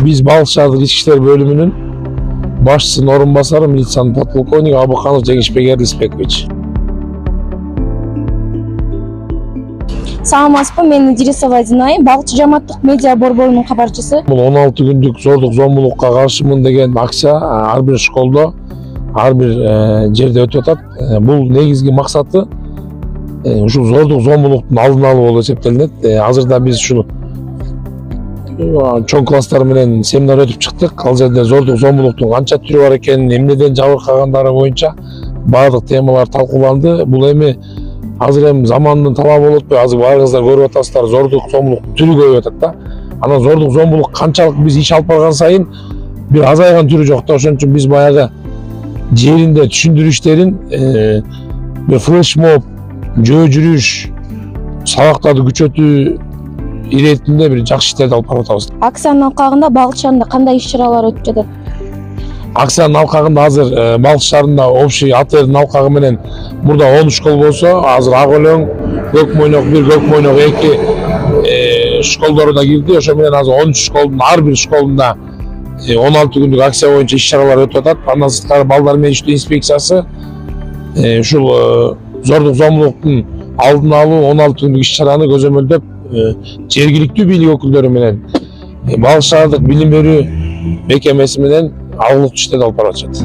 Biz Балықшылар İçki İşler Bölümünün başçısının orunbasarı militsiyanın подполковник Абыканов Жеңишбек Эрлисбекович. Саламатсызбы, мен Идирисова Динай, Балыкчы жамааттык медиа борборунун кабарчысы. Бул 16 күндүк зордук зомбулукка каршымын деген акция ар бир школдо, ар бир жерде өтүп атат. Бул негизги максаты ушул зордук зомбулуктун алдын алуу болуп эсептелинет. Азырда биз ушул чоң класстар менен семинар өтүп чыктык. Ал жерде зордук зомбулуктун канча түрү бар экенин, эмнеден жабыркагандары боюнча баардык темалар талкууланды. Бул эми азыр эми замандын талабы болуп атпайбы? Азыр баарыңыздар көрүп атасыздар, зордук зомбулуктун түрү көбөйүп атат да. Анан зордук зомбулук канчалык биз иш алып барган сайын бир азайган түрү жок да. Ошон үчүн биз баягы жеринде түшүндүрүү иштерин бир флешмоб, жөө жүрүш, сабактарды күчөтүү иретинде бир жакшы иштерди алып барып атабыз. Акциянын алкагында Балыкчы шаарында кандай иш-чаралар өтүп жатат? Акциянын алкагында азыр Балыкчы шаарында общий АТРдин алкагы менен мурда 10 школ болсо, азыр Ак Өлөң, Көк Мойнок 1, Көк Мойнок 2 школдору да кирди. Ошо менен азыр 13 школдун ар бир школунда 16 күндүк акция боюнча иш-чаралар өтүп атат. Андан сырткары балдар менен иштөө инспекциясы ушул зордук зомбулуктун алдын алуу 16 күндүк иш-чараны көзөмөлдөп, жергиликтүү бийлик өкүлдөрү менен Балыкчы шаардык билим берүү мекемеси менен алгылыктуу иштерди алып барып атышат.